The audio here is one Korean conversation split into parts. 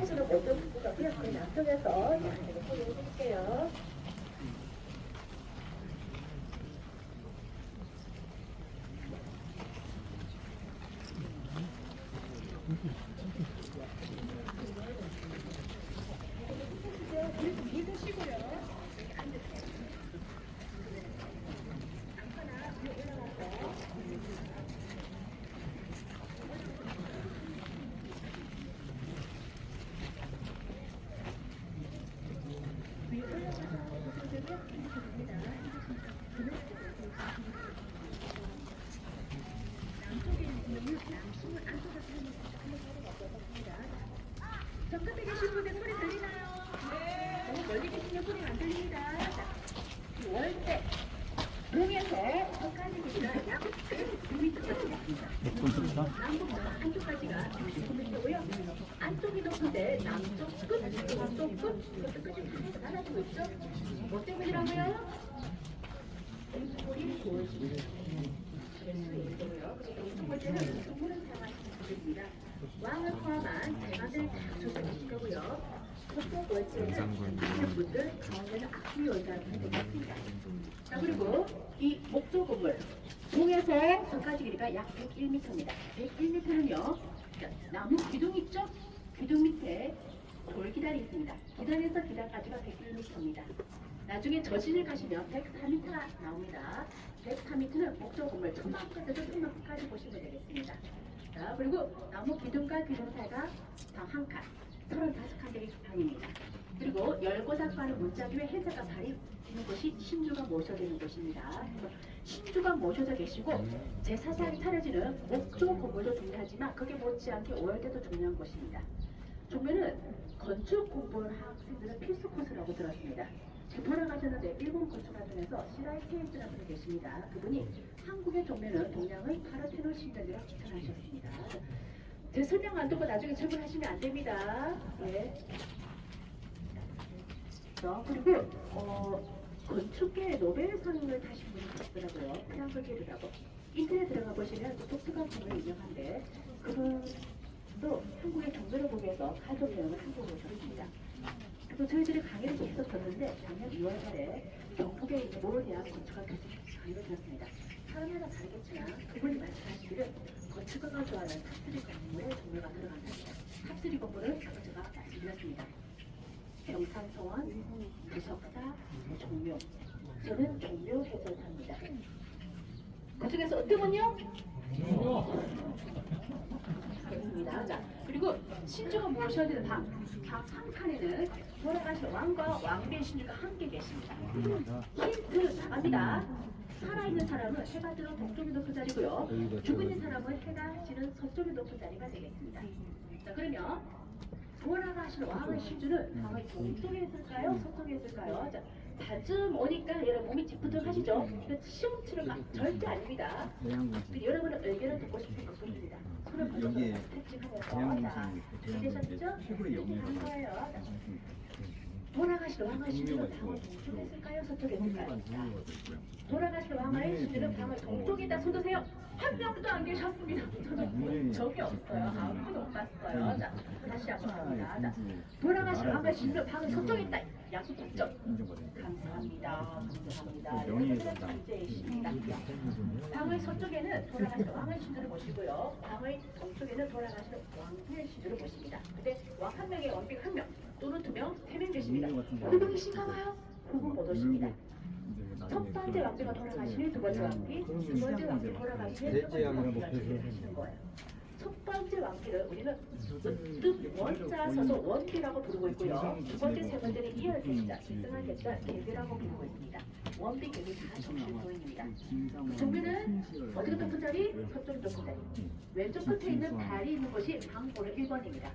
서쪽에서는 모두 부부가고요. 그 남쪽에서 제가 소개해 드릴게요. 저 끝에 계신 분들 소리 들리나요? 네. 너무 멀리 계시면 소리가 안 들립니다. 월대 동에서 서까지 길이가 약 9m까지 됩니다. 남북 한쪽까지가 69m고요. 안쪽이 높은데 남쪽 끝, 북쪽 끝, 끝까지 달라지고 있죠? 뭐 때문이라고요? 소리 보여주는 두 번째는 동물을 사용하시는 분입니다. 왕을 포함한 대만을 다 조사하실 거고요. 북쪽 월지에는 하시는 분들 가운데는 악기 원자를 선택했습니다. 자, 그리고 이 목조 건물 동에서 서까지 길이가 약 101m입니다. 101m는요, 나무 기둥 있죠? 기둥 밑에 돌기단이 있습니다. 기단에서 기단까지가 101m입니다. 나중에 저진을 가시면 104m가 나옵니다. 104m는 목조 건물 천막끝에서 천막까지 보시면 되겠습니다. 자, 그리고 나무 기둥과 기둥 사이가 방 한 칸, 35칸 되기 방입니다. 그리고 열고닥과는 문자기에 해자가 발이 있는 곳이 신주가 모셔지는 곳입니다. 신주가 모셔져 계시고 제사상이 차려지는 목조 건물도 중요하지만 그게 못지않게 오열대도 중요한 곳입니다. 종묘는 건축 공부를 한 학생들은 필수 코스라고 들었습니다. 지금 돌아가셨는데 일본 건축학원에서 시라이 세이즈라는 분이 계십니다. 그분이 한국의 종묘는 동양의 파르테논 신전이라고 추천하셨습니다. 제 설명 안 듣고 나중에 질문하시면 안 됩니다. 네. 그리고 건축계의 노벨상을 타신 분이 있더라고요. 프랑스 게르라고. 인터넷 들어가 보시면 독특한 분을 유명한데 그분도 한국의 종묘를 보기 위해서 가족 여행을 한국으로 오셨습니다. 그리고 저희들이 강의를 했었었는데 작년 2월달에 경북에 있는 모로대학 건축학 교수 강의를 들었습니다. 사람마다 다르겠지만 그분이 말씀하시기를 건축가가 좋아하는 탑3 건물에 종묘가 들어간답니다. 탑3 건물은 아까 제가 말씀드렸습니다. 병산서원, 부석사, 종묘. 저는 종묘 해설사입니다. 그 중에서 어떤 분요? 알겠습니다. 자, 그리고 신주가 모셔야 되는 방 한 칸에는 돌아가신 왕과 왕비의 신주가 함께 계십니다. 힌트 나갑니다. 살아있는 사람은 해가 지는 동쪽이 높은 자리고요. 죽은 있는 사람은 해가 지는 서쪽이 높은 자리가 되겠습니다. 자, 그러면 돌아가신 왕의 신주는 방의 동쪽에 있을까요? 서쪽에 있을까요? 자, 다쯤 오니까 여러분 몸이 찌뿌둥하시죠? 이거 시험치는 막 절대 아닙니다. 여러분의 의견을 듣고 싶은 것뿐입니다. 손을 벌려서 택직하면서 준비되셨죠? 택직하는 거예요. 돌아가신 왕의 신주는 방을 동쪽에 있을까요? 서쪽에 있을까요? 돌아가신 왕의 신주는 방을 동쪽에 있다. 손 드세요. 한 명도 안 계셨습니다. 저는 적이 없어요. 아무도 못 봤어요. 자, 다시 한번 갑니다. 자, 돌아가신 왕의 신주는 방을 서쪽에 있다. 약속 작전. 감사합니다. 감사합니다. 천재이십니다. 방의 서쪽에는 돌아가신 왕의 신주를 모시고요. 방의 동쪽에는 돌아가신 왕의 신주를 모십니다. 근데 왕 한 명에 왕비 한 명 또는 두 명, 세 명 계십니다. 어느 분이신가 봐요? 그분 못 오십니다. 첫 번째 왕비가 돌아가시는 두 번째 왕비, 두 번째 왕비 돌아가시는 세 번째 왕비가 준비하시는 거예요. 첫 번째 왕비를 우리는 뜻 원자 써서 원비라고 부르고 있고요. 두 번째, 세 번째는 이열계자, 일등한 계자, 계비라고 부르고 있습니다. 원비, 계비 다 정신도입니다. 종교는 어디가 높은 자리? 서쪽이 높은 자리. 왼쪽 끝에 있는 달이 있는 곳이 방번호 1번입니다.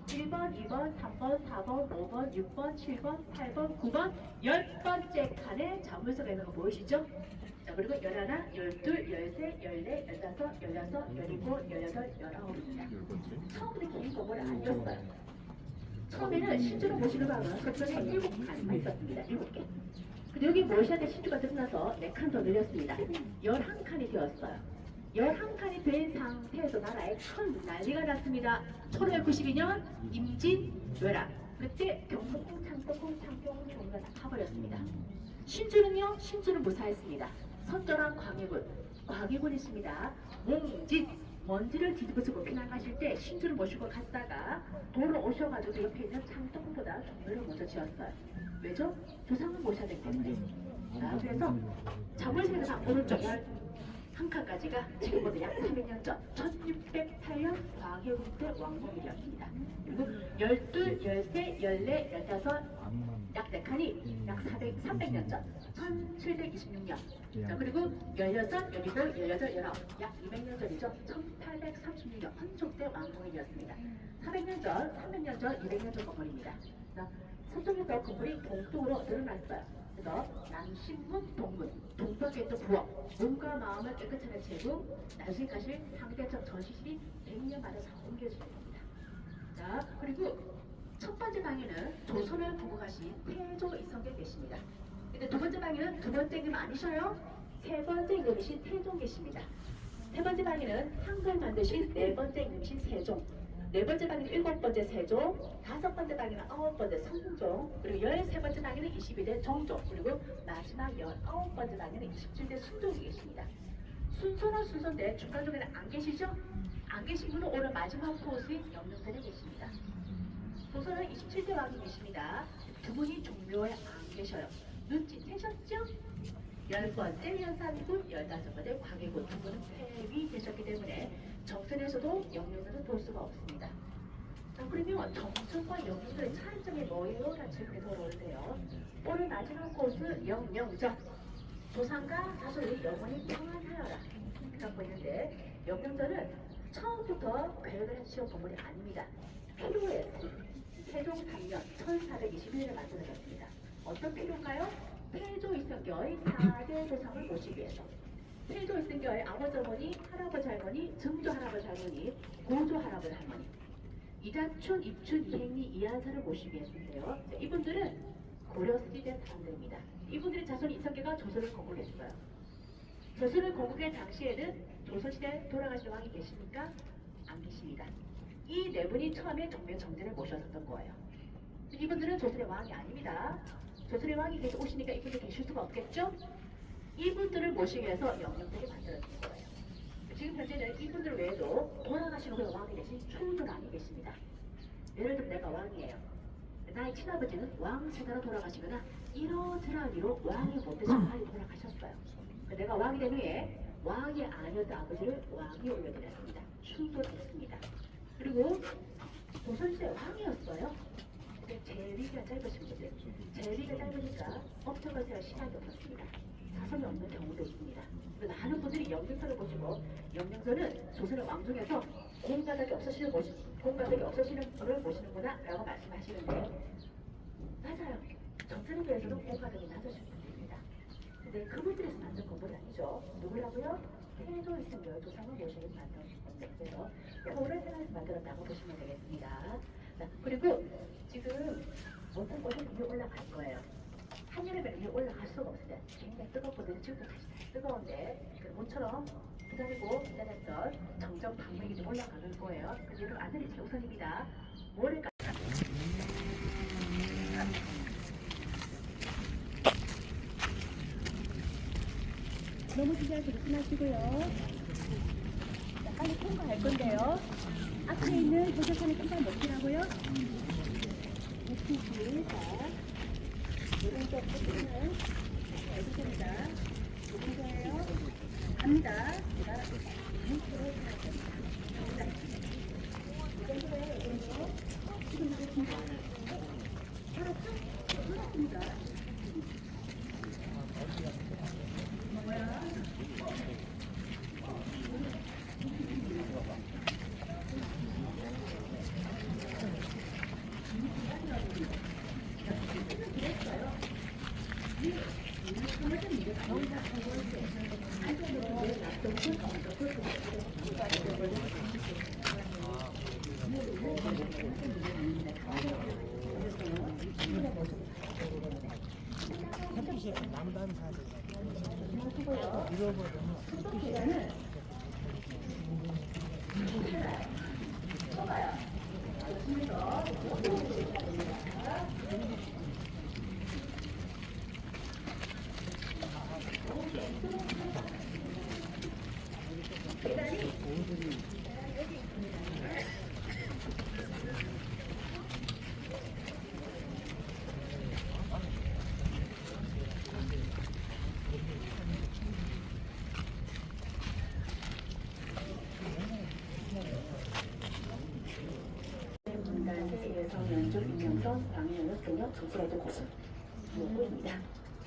1번, 2번, 3번, 4번, 5번, 6번, 7번, 8번, 9번, 10번째 칸에 자물쇠가 있는 거 보이시죠? 자, 그리고 11, 12, 13, 14, 15, 16, 17, 18, 19입니다. 처음부터 긴 공을 안 줬어요. 처음에는 신주로 모시는 방은 그쪽에 7칸만 있었습니다. 7개. 근데 여기 모셔야 될 신주가 들어나서 4칸 더 늘렸습니다. 11칸이 되었어요. 11칸이 된 상태에서 나라에 큰 난리가 났습니다. 1592년 임진왜란. 그때 경복궁, 창덕궁, 창경궁 경우가 다 타버렸습니다. 신주는요, 신주는 무사했습니다. 선전한 광해군이 있습니다. 몽진, 먼지를 뒤집어쓰고 피난 가실 때 신주를 모시고 갔다가 돌아오셔가지고 옆에 있는 창덕궁보다 종묘를 먼저 지었어요. 왜죠? 조상을 모셔야 되기 때문에. 자, 그래서 자물쇠가 오른쪽 한 칸까지가 지금보다 약 300년 전 1608년 광해군 때 왕궁이었습니다. 그리고 12, 13, 14, 15 약 4칸이 약 300년 전 1726년. 자, 그리고 16, 17, 18, 19, 약 200년 전이죠. 1836년 헌종 때 왕궁이었습니다. 400년 전, 300년 전, 200년 전 건물입니다. 서쪽에서 건물이 동쪽으로 늘어났어요. 그래서 남신문, 동문, 동쪽에 또 부엌, 몸과 마음을 깨끗하게 채우고 나중까지 상대적 전시실이 100년 만에 다 옮겨지는 겁니다. 자, 그리고 첫 번째 방에는 조선을 부국하신 태조 이성계 계십니다. 근데 두 번째 방에는 두 번째 님 아니셔요? 세 번째 님이신 태종 계십니다. 세 번째 방에는 한글 만드신 네 번째 님이신 세종. 네 번째 방에는 일곱 번째 세종, 다섯 번째 방에는 아홉 번째 성종, 그리고 13번째 방에는 22대 정종, 그리고 마지막 19번째 방에는 27대 순종이 계십니다. 순서는 순서인데 중간중간에 안 계시죠? 안 계신 분은 오늘 마지막 코스인 영릉전에 계십니다. 조선은 27대 왕이 계십니다. 두 분이 종묘에 안 계셔요. 눈치채셨죠? 10번째 연산군, 15번째 광해군 두 분은 폐위되셨기 때문에 정선에서도 영령전을 볼 수가 없습니다. 자, 그러면 정선과 영령전의 차이점이 뭐예요? 라는 질문이 돌아오는데요. 오늘 마지막 곳은 영령전. 조상과 자손이 영원히 평안하여라 갖고 있는데, 영령전은 처음부터 계획을 해주신 건물이 아닙니다. 필요해서 세종 3년 1421년에 만들어졌습니다. 어떤 필요인가요? 태조 이성계의 4대 조상을 모시기 위해서. 태조 이성계의 아버지 어머니, 할아버지 할머니, 증조 할아버지 할머니, 고조 할아버지 할머니, 이자춘, 입춘, 이행리, 이한사를 모시기 위해서인데요. 이분들은 고려 시대 사람들입니다. 이분들의 자손 이성계가 조선을 건국했어요. 조선을 건국할 당시에는 조선시대 돌아가신 왕이 계십니까? 안 계십니다. 이 네 분이 처음에 종묘 정전을 모셨었던 거예요. 이분들은 조선의 왕이 아닙니다. 조선의 왕이 계속 오시니까 이분들 계실 수가 없겠죠? 이분들을 모시기 위해서 영령들이 만들어진 거예요. 지금 현재는 이분들 외에도 돌아가신 후에 왕이 되신 추조랑이 계십니다. 예를 들면 내가 왕이에요. 나의 친아버지는 왕 세자로 돌아가시거나 이러저러한 이유로 왕이 못 되셔서 빨리 돌아가셨어요. 내가 왕이 된 후에 왕이 아니었던 아버지를 왕이 올려드렸습니다. 추조했습니다. 그리고 조선시대 왕이었어요. 근데 재위가 짧으신 분들, 재위가 짧으니까 법정을 세울 시간이 없었습니다. 자손이 없는 경우도 있습니다. 많은 분들이 영령선을 보시고, 영령선은 조선의 왕중에서 공가닥이 없으시는 분을 모시는구나 라고 말씀하시는데, 맞아요. 정선에 비해서도 공가닥이 낮으신 분들입니다. 근데 그분들에서 만든 건물이 아니죠. 누구라고요? 태조 이성계의 조상을 모시는 만든 건물. 그래서 서울의 생활에서 만들었다고 보시면 되겠습니다. 자, 그리고 지금 모든 곳은 위에 올라갈 거예요. 한여름에는 위에 올라갈 수가 없어요. 굉장히 뜨겁거든요. 지금도 다시 뜨거운데 모처럼 기다렸던 정정 방문이 좀 올라가는 거예요. 그래서 여러분 아들이 제 우선입니다. 뭐를까? 너무 기대하지 마시고요. 자, 빨리 통과할 건데요. 앞에 있는 도서관을 깜짝 놓치라고요. 놓치기. 자, 오른쪽 끝에는 알겠습니다. 무슨 거예요? 갑니다. 제가 눈으로 생각합니다. 이 정도예요, 이 정도. 지금 하겠습니다. 바로 끝났습니다. 뭐야? 학교요 조수라도 고수 요거입니다.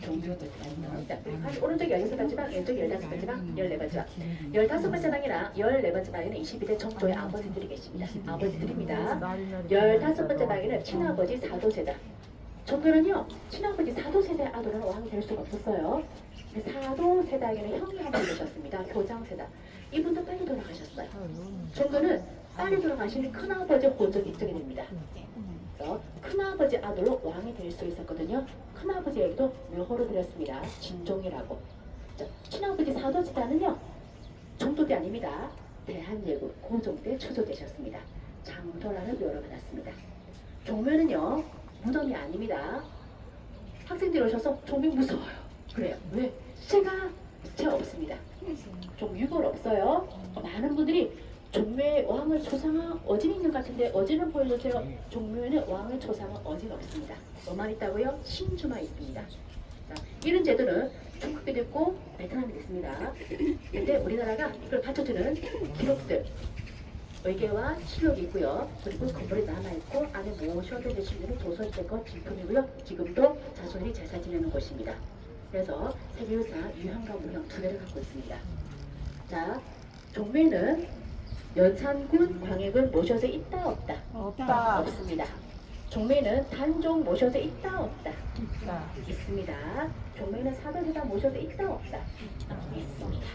종교들 나옵니다. 오른쪽 16번째 방, 왼쪽 15번째 방, 14번째 방. 15번째 방이랑 14번째 방에는 22대 정조의 아버지들이 계십니다. 아버지들입니다. 15번째 방에는 친아버지 사도세다. 종교는요, 친아버지 사도세대 아들은 왕이 될 수가 없었어요. 사도세다에게는 형이 한 분 계셨습니다. 교장세다. 이분도 빨리 돌아가셨어요. 종교는 빨리 돌아가신 큰아버지 호적이 있게 됩니다. 그래서 큰아버지 아들로 왕이 될 수 있었거든요. 큰아버지에게도 묘호를 드렸습니다. 진종이라고. 친아버지 사도세다는요, 정도대 아닙니다. 대한예국 고종 때 추조되셨습니다. 장도라는 묘를 받았습니다. 종묘는요, 무덤이 아닙니다. 학생들이 오셔서 종묘 무서워요. 그래요. 왜? 시체가 없습니다. 좀 유골 없어요. 많은 분들이 종묘에 왕을 초상한 어진이 있는 것 같은데 어진은 보여주세요. 종묘에는 왕을 초상한 어진 없습니다. 뭐만 있다고요? 신주만 있습니다. 자, 이런 제도는 중국에도 있고 베트남에도 있습니다. 근데 우리나라가 이걸 받쳐주는 기록들 의계와 실록이 있고요. 그리고 건물이 남아있고 안에 모셔도 계시는 조선제거 진품이고요. 지금도 자손이 제사 지내는 곳입니다. 그래서 세계유산 유형과 무형 두 개를 갖고 있습니다. 자, 종묘는 연산군, 광해군 모셔져 있다 없다? 없다. 없습니다. 종묘는 단종 모셔져 있다 없다? 있다. 있습니다. 종묘는 사도세다 모셔져 있다 없다? 있습니다.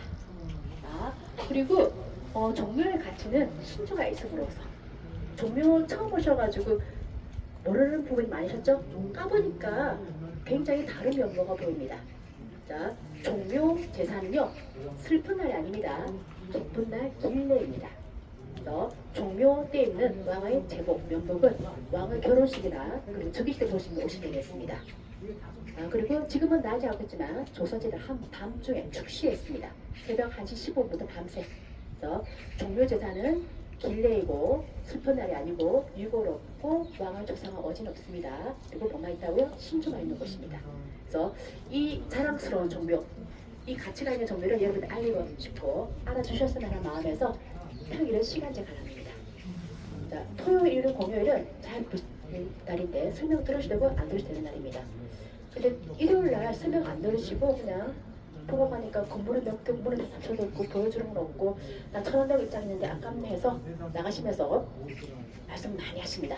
자, 그리고 종묘의 가치는 신주가 있음으로써 종묘 처음 오셔가지고 모르는 부분이 많으셨죠? 까보니까 굉장히 다른 면모가 보입니다. 자, 종묘 제사는요, 슬픈 날이 아닙니다. 기쁜 날 길례입니다. 그래서 종묘 때 입는 왕의 제복, 면복은 왕의 결혼식이나 그리고 즉위식 때 보시면 오시면 되겠습니다. 그리고 지금은 나지 않겠지만 조선제를 밤중에 축시했습니다. 새벽 1시 15분부터 밤새. 그래서 종묘 제사는 길례이고 슬픈 날이 아니고 유고롭고 왕을 조상한 어진 없습니다. 그리고 뭐만 있다고요? 신주가 있는 곳입니다. 그래서 이 자랑스러운 종묘, 이 가치가 있는 종묘를 여러분들 알리고 싶고 알아주셨으면 하는 마음에서 평일은 시간제 관람입니다. 자, 토요일은 공휴일은 잘 날인데 설명 들으셔도 되고 안 들으셔도 되는 날입니다. 근데 일요일날 설명 안 들으시고 그냥 보고 가니까 건물을 몇 개문에 닫혀져 있고 보여주는 건 없고 나 천원당 입장 있는데 아깝네 해서 나가시면서 말씀 많이 하십니다.